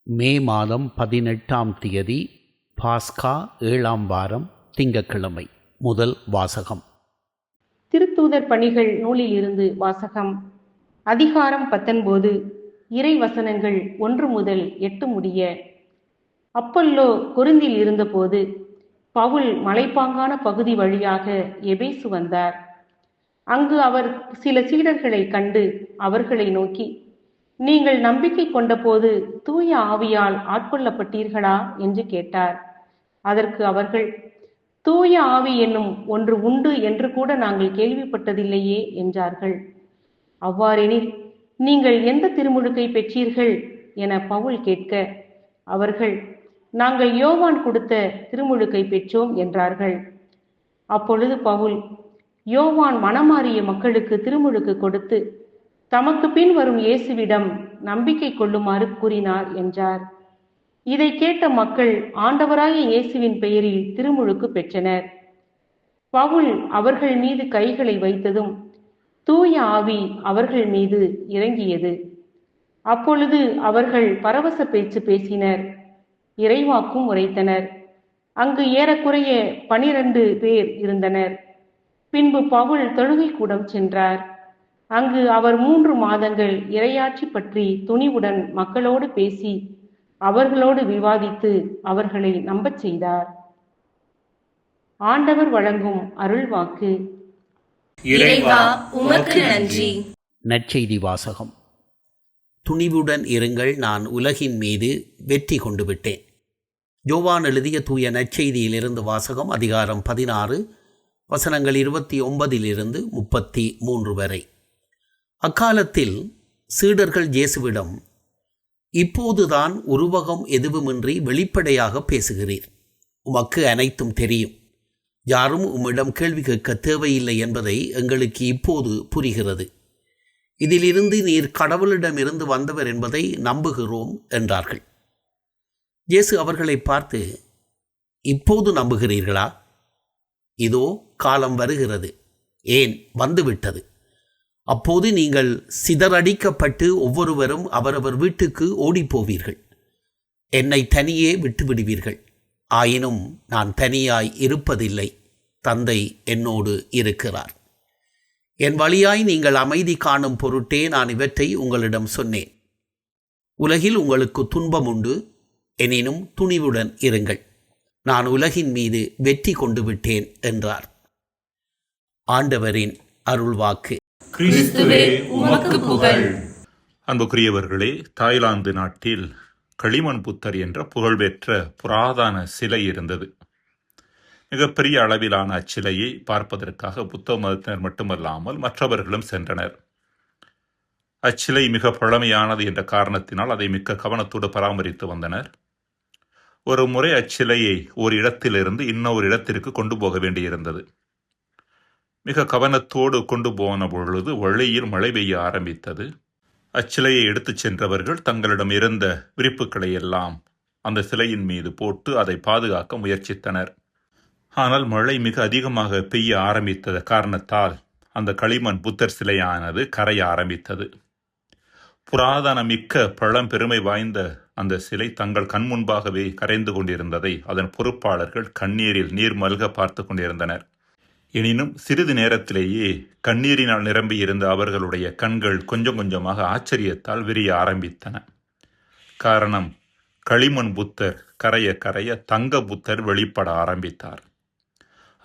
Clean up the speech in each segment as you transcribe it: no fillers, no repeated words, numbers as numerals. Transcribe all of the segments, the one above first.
மே மாதம் 18ஆம் தேதி பாஸ்கா 7ஆம் வாரம் திங்கட்கிழமை. முதல் வாசகம். திருத்தூதர் பணிகள் நூலில் இருந்து வாசகம். அதிகாரம் 19. இறை வசனங்கள் 1 முதல் 8 முடிய. அப்பல்லோ கொரிந்தில் இருந்தபோது பவுல் மலைப்பாங்கான பகுதி வழியாக எபேசு வந்தார். அங்கு அவர் சில சீடர்களை கண்டு அவர்களை நோக்கி, நீங்கள் நம்பிக்கை கொண்டபோது தூய ஆவியால் ஆட்கொள்ளப்பட்டீர்களா என்று கேட்டார். அதற்கு அவர்கள், தூய ஆவி என்னும் ஒன்று உண்டு என்று கூட நாங்கள் கேள்விப்பட்டதில்லையே என்றார்கள். அவ்வாறெனில் நீங்கள் எந்த திருமுழுக்கை பெற்றீர்கள் என பவுல் கேட்க, அவர்கள், நாங்கள் யோவான் கொடுத்த திருமுழுக்கை பெற்றோம் என்றார்கள். அப்பொழுது பவுல், யோவான் மனமாறிய மக்களுக்கு திருமுழுக்கு கொடுத்து தமக்கு பின் வரும் இயேசுவிடம் நம்பிக்கை கொள்ளுமாறு கூறினார் என்றார். இதை கேட்ட மக்கள் ஆண்டவராகிய இயேசுவின் பெயரில் திருமுழுக்கு பெற்றனர். பவுல் அவர்கள் மீது கைகளை வைத்ததும் தூய ஆவி அவர்கள் மீது இறங்கியது. அப்பொழுது அவர்கள் பரவச பேச்சு பேசினர், இறைவாக்கும் உரைத்தனர். அங்கு ஏறக்குறைய 12 பேர் இருந்தனர். பின்பு பவுல் தொழுகை கூடம் சென்றார். அங்கு அவர் 3 மாதங்கள் இறையாட்சி பற்றி துணிவுடன் மக்களோடு பேசி அவர்களோடு விவாதித்து அவர்களை நம்பச் செய்தார். ஆண்டவர் வழங்கும் அருள்வாக்கு. இறைவா, உமக்கு நன்றி. நற்செய்தி வாசகம். துணிவுடன் இருங்கள், நான் உலகின் மீது வெற்றி கொண்டு விட்டேன். யோவான் எழுதிய தூய நற்செய்தியிலிருந்து வாசகம். அதிகாரம் 16, வசனங்கள் 29 33 வரை. அக்காலத்தில் சீடர்கள் இயேசுவிடம், இப்போதுதான் உருவகம் எதுவுமின்றி வெளிப்படையாக பேசுகிறீர். உமக்கு அனைத்தும் தெரியும். யாரும் உம்மிடம் கேள்வி கேட்க தேவையில்லை என்பதை எங்களுக்கு இப்போது புரிகிறது. இதிலிருந்து நீர் கடவுளிடமிருந்து வந்தவர் என்பதை நம்புகிறோம் என்றார்கள். இயேசு அவர்களை பார்த்து, இப்போது நம்புகிறீர்களா? இதோ காலம் வருகிறது, ஏன் வந்துவிட்டது. அப்போது நீங்கள் சிதறடிக்கப்பட்டு ஒவ்வொருவரும் அவரவர் வீட்டுக்கு ஓடிப்போவீர்கள். என்னை தனியே விட்டுவிடுவீர்கள். ஆயினும் நான் தனியாய் இருப்பதில்லை, தந்தை என்னோடு இருக்கிறார். என் வழியாய் நீங்கள் அமைதி காணும் பொருட்டே நான் இவற்றை உங்களிடம் சொன்னேன். உலகில் உங்களுக்கு துன்பம் உண்டு, எனினும் துணிவுடன் இருங்கள், நான் உலகின் மீது வெற்றி கொண்டு விட்டேன் என்றார். ஆண்டவரின் அருள்வாக்கு. கிறிஸ்துவே, உமக்கு புகழ். அன்புக்குரியவர்களே, தாய்லாந்து நாட்டில் களிமண் புத்தர் என்ற புகழ்பெற்ற புராதன சிலை இருந்தது. மிகப்பெரிய அளவிலான அச்சிலையை பார்ப்பதற்காக புத்த மதத்தினர் மட்டுமல்லாமல் மற்றவர்களும் சென்றனர். அச்சிலை மிக பழமையானது என்ற காரணத்தினால் அதை மிக்க கவனத்தோடு பராமரித்து வந்தனர். ஒரு முறை அச்சிலையை ஒரு இடத்திலிருந்து இன்னொரு இடத்திற்கு கொண்டு போக வேண்டியிருந்தது. மிக கவனத்தோடு கொண்டு போன பொழுது வழியில் மழை பெய்ய ஆரம்பித்தது. அச்சிலையை எடுத்துச் சென்றவர்கள் தங்களிடம் இருந்த விரிப்புகளை எல்லாம் அந்த சிலையின் மீது போட்டு அதை பாதுகாக்க முயற்சித்தனர். ஆனால் மழை மிக அதிகமாக பெய்ய ஆரம்பித்தத காரணத்தால் அந்த களிமண் புத்தர் சிலையானது கரைய ஆரம்பித்தது. புராதன மிக்க பழம்பெருமை வாய்ந்த அந்த சிலை தங்கள் கண் முன்பாகவே கரைந்து கொண்டிருந்ததை அதன் பொறுப்பாளர்கள் கண்ணீரில் நீர் மல்க பார்த்து கொண்டிருந்தனர். எனினும் சிறிது நேரத்திலேயே கண்ணீரினால் நிரம்பியிருந்த அவர்களுடைய கண்கள் கொஞ்சம் கொஞ்சமாக ஆச்சரியத்தால் விரிய ஆரம்பித்தன. காரணம், களிமண் புத்தர் கரைய கரைய தங்க புத்தர் வெளிப்பட ஆரம்பித்தார்.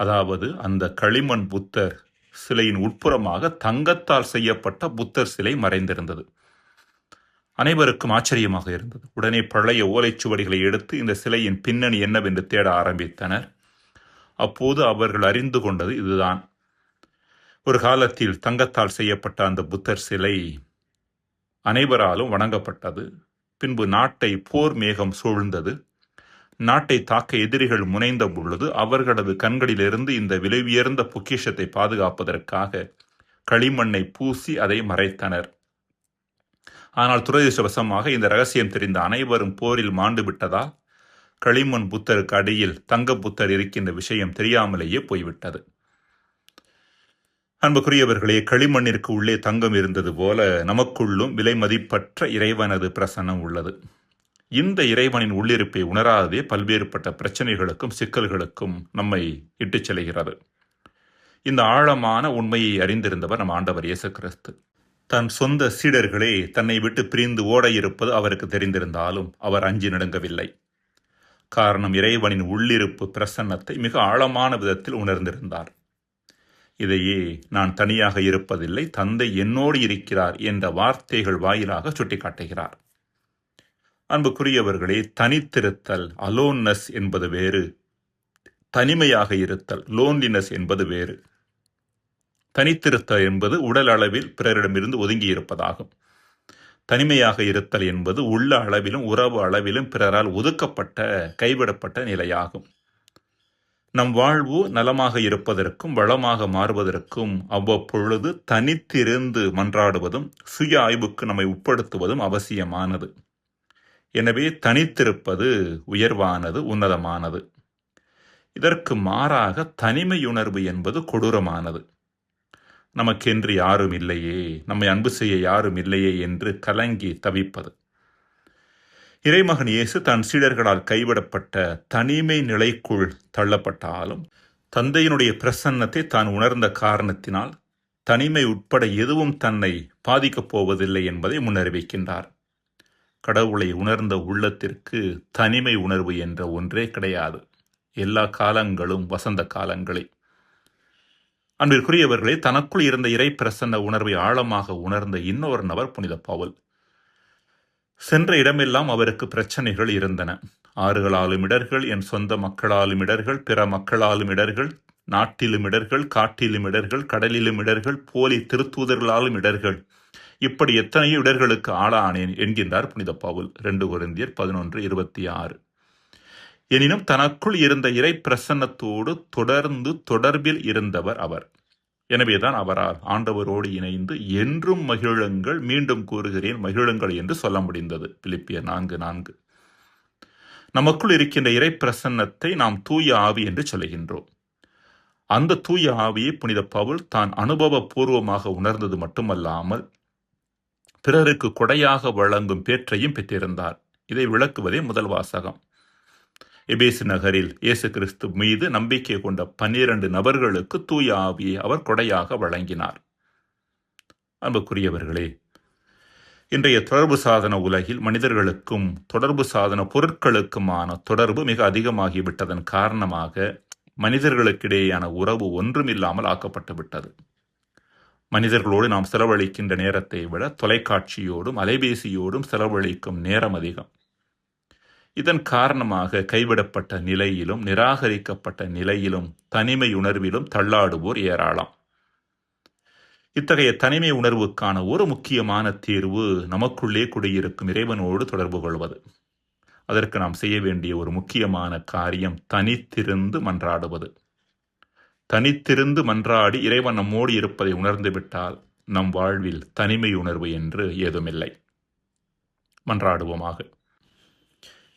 அதாவது அந்த களிமண் புத்தர் சிலையின் உட்புறமாக தங்கத்தால் செய்யப்பட்ட புத்தர் சிலை மறைந்திருந்தது. அனைவருக்கும் ஆச்சரியமாக இருந்தது. உடனே பழைய ஓலைச்சுவடிகளை எடுத்து இந்த சிலையின் பின்னணி என்னவென்று தேட ஆரம்பித்தனர். அப்போது அவர்கள் அறிந்து கொண்டது இதுதான். ஒரு காலத்தில் தங்கத்தால் செய்யப்பட்ட அந்த புத்தர் சிலை அனைவராலும் வணங்கப்பட்டது. பின்பு நாட்டை போர் மேகம் சூழ்ந்தது. நாட்டை தாக்க எதிரிகள் முனைந்த பொழுது அவர்களது கண்களிலிருந்து இந்த விலை உயர்ந்த பொக்கிஷத்தை பாதுகாப்பதற்காக களிமண்ணை பூசி அதை மறைத்தனர். ஆனால் துரதிர்ஷ்டவசமாக இந்த ரகசியம் தெரிந்த அனைவரும் போரில் மாண்டு விட்டதால் களிமண் புத்தருக்கு அடியில் தங்க புத்தர் இருக்கின்ற விஷயம் தெரியாமலேயே போய்விட்டது. அன்புக்குரியவர்களே, களிமண்ணிற்கு உள்ளே தங்கம் இருந்தது போல நமக்குள்ளும் விலை மதிப்பற்ற இறைவனது பிரசன்னம் உள்ளது. இந்த இறைவனின் உள்ளிருப்பை உணராதே பல்வேறுபட்ட பிரச்சனைகளுக்கும் சிக்கல்களுக்கும் நம்மை இட்டுச் செல்கிறது. இந்த ஆழமான உண்மையை அறிந்திருந்தவர் நம் ஆண்டவர் இயேசு கிறிஸ்து. தன் சொந்த சீடர்களே தன்னை விட்டு பிரிந்து ஓட இருப்பது அவருக்கு தெரிந்திருந்தாலும் அவர் அஞ்சி நடுங்கவில்லை. காரணம், இறைவனின் உள்ளிருப்பு பிரசன்னத்தை மிக ஆழமான விதத்தில் உணர்ந்திருந்தார். இதையே நான் தனியாக இருப்பதில்லை, தந்தை என்னோடு இருக்கிறார் என்ற வார்த்தைகள் வாயிலாக சுட்டிக்காட்டுகிறார். அன்புக்குரியவர்களே, தனித்திருத்தல் அலோன்னஸ் என்பது வேறு, தனிமையாக இருத்தல் லோன்லினஸ் என்பது வேறு. தனித்திருத்தல் என்பது உடல் அளவில் பிறரிடமிருந்து ஒதுங்கி இருப்பதாகும். தனிமையாக இருத்தல் என்பது உள்ள அளவிலும் உறவு அளவிலும் பிறரால் ஒதுக்கப்பட்ட கைவிடப்பட்ட நிலையாகும். நம் வாழ்வு நலமாக இருப்பதற்கும் வளமாக மாறுவதற்கும் அவ்வப்பொழுது தனித்திருந்து மன்றாடுவதும் சுய ஆய்வுக்கு நம்மை உட்படுத்துவதும் அவசியமானது. எனவே தனித்திருப்பது உயர்வானது, உன்னதமானது. இதற்கு மாறாக தனிமையுணர்வு என்பது கொடூரமானது. நமக்கென்று யாரும் இல்லையே, நம்மை அன்பு செய்ய யாரும் இல்லையே என்று கலங்கி தவிப்பது. இறைமகன் இயேசு தன் சீடர்களால் கைவிடப்பட்ட தனிமை நிலைக்குள் தள்ளப்பட்டாலும் தந்தையினுடைய பிரசன்னத்தை தான் உணர்ந்த காரணத்தினால் தனிமை உட்பட எதுவும் தன்னை பாதிக்கப் போவதில்லை என்பதை முன்னறிவிக்கின்றார். கடவுளை உணர்ந்த உள்ளத்திற்கு தனிமை உணர்வு என்ற ஒன்றே கிடையாது. எல்லா காலங்களும் வசந்த காலங்களே. அன்பிற்குரியவர்களே, தனக்குள் இருந்த இறை பிரசன்ன உணர்வை ஆழமாக உணர்ந்த இன்னொரு நபர் புனித பவுல். சென்ற இடமெல்லாம் அவருக்கு பிரச்சனைகள் இருந்தன. ஆறுகளாலும் இடர்கள், என் சொந்த மக்களாலும் இடர்கள், பிற மக்களாலும் இடர்கள், நாட்டிலும் இடர்கள், காட்டிலும் இடர்கள், கடலிலும் இடர்கள், போலி திருத்தூதர்களாலும் இடர்கள், இப்படி எத்தனையோ இடர்களுக்கு ஆளானேன் என்கின்றார் புனித பவுல். 2 கொரிந்தியர் 11:26. எனினும் தனக்குள் இருந்த இறை பிரசன்னத்தோடு தொடர்ந்து தொடர்பில் இருந்தவர் அவர். எனவேதான் அவரால் ஆண்டவரோடு இணைந்து என்றும் மகிழுங்கள், மீண்டும் கூறுகிறேன் மகிழுங்கள் என்று சொல்ல முடிந்தது. பிலிப்பியர் 4:4. நமக்குள் இருக்கின்ற இறை பிரசன்னத்தை நாம் தூய ஆவி என்று சொல்லுகின்றோம். அந்த தூய ஆவியை புனித பவுல் தான் அனுபவபூர்வமாக உணர்ந்தது மட்டுமல்லாமல் பிறருக்கு கொடையாக வழங்கும் பேற்றையும் பெற்றிருந்தார். இதை விளக்குவதே முதல் வாசகம். எபேசு நகரில் இயேசு கிறிஸ்து மீது நம்பிக்கை கொண்ட 12 நபர்களுக்கு தூய ஆவியை அவர் கொடையாக வழங்கினார். அன்புக்குரியவர்களே, இன்றைய தொடர்பு சாதன உலகில் மனிதர்களுக்கும் தொடர்பு சாதன பொருட்களுக்குமான தொடர்பு மிக அதிகமாகிவிட்டதன் காரணமாக மனிதர்களுக்கிடையேயான உறவு ஒன்றுமில்லாமல் ஆக்கப்பட்டு விட்டது. மனிதர்களோடு நாம் செலவழிக்கின்ற நேரத்தை விட தொலைக்காட்சியோடும் அலைபேசியோடும் செலவழிக்கும் நேரம் அதிகம். இதன் காரணமாக கைவிடப்பட்ட நிலையிலும் நிராகரிக்கப்பட்ட நிலையிலும் தனிமை உணர்விலும் தள்ளாடுவோர் ஏராளம். இத்தகைய தனிமை உணர்வுக்கான ஒரு முக்கியமான தீர்வு நமக்குள்ளே குடியிருக்கும் இறைவனோடு தொடர்பு கொள்வது. அதற்கு நாம் செய்ய வேண்டிய ஒரு முக்கியமான காரியம் தனித்திருந்து மன்றாடுவது. தனித்திருந்து மன்றாடி இறைவன் நம்மோடு இருப்பதை உணர்ந்துவிட்டால் நம் வாழ்வில் தனிமை உணர்வு என்று ஏதுமில்லை. மன்றாடுவோமாக.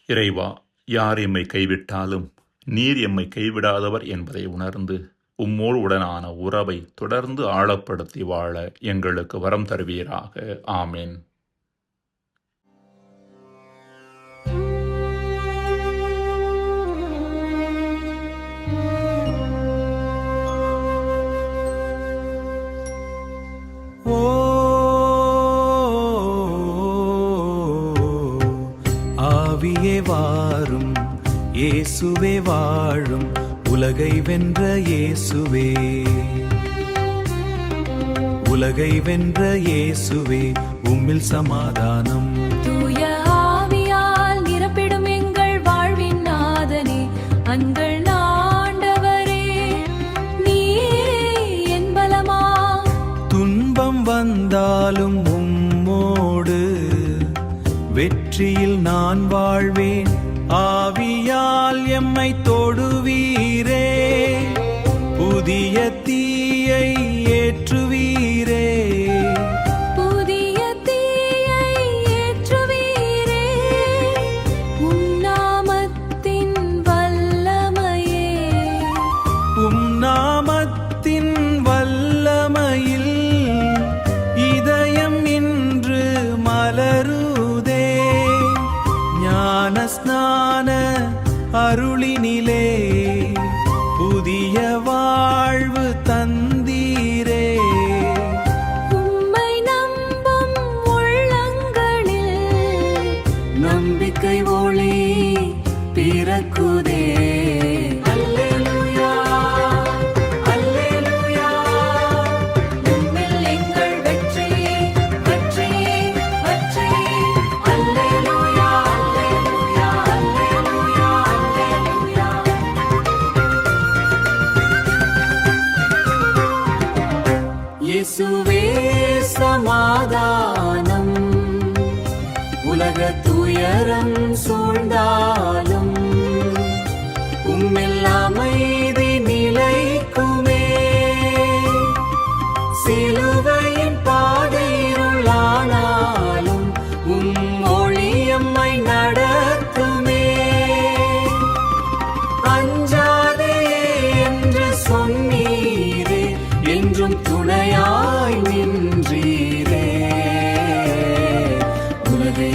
இறைவா, யார் எம்மை கைவிட்டாலும் நீர் எம்மை கைவிடாதவர் என்பதை உணர்ந்து உம்மோடு உடனான உறவை தொடர்ந்து ஆழப்படுத்தி வாழ எங்களுக்கு வரம் தருவீராக. ஆமேன். ஆவியே வாரும், இயேசுவே வாழும், உலகை வென்ற இயேசுவே, உலகை வென்ற இயேசுவே, உம்மில் சமாதானம். தூய ஆவியால் நிரப்பிடும் எங்கள் வாழ்வின் நாதனே, அங்கள் ஆண்டவரே, நீரே என் பலமா. துன்பம் வந்தாலும் உம்மோடு வெற்றியில் நான் வாழ்வேன். ஆவியால் எம்மை தொடுவீரே, புதிய தீயை ஏற்றுவீரே, புதிய தீயை ஏற்றுவீரே, உம் நாமத்தின் வல்லமையே, உம் நாமத்தின் வல்லமையில் இதயம் இன்று மலருதே. ஸ்நான அருளினிலே புதிய வாழ்வு தந்தீரே. உம்மை நம்பும் உள்ளங்களில் நம்பிக்கை ஒளி பிறக்குதே. அல்லேலூயா, அல்லேலூயா. உம்மில் எங்கள் வெற்றி, வெற்றி, வெற்றி. அல்லேலூயா, அல்லேலூயா, அல்லேலூயா, அல்லேலூயா. இயேசுவே சமாதானம், உலக துயரம் சூழ்ந்தாலும் உம்மில் அமைதி நிலைக்குமே. சிலுவையின் பாதை இருளானாலும் உம் ஒளியம்மை நடத்துமே. அஞ்சாதே என்று சொன்னீரே, என்றும் துணையாய் நின்றீரே. உலகை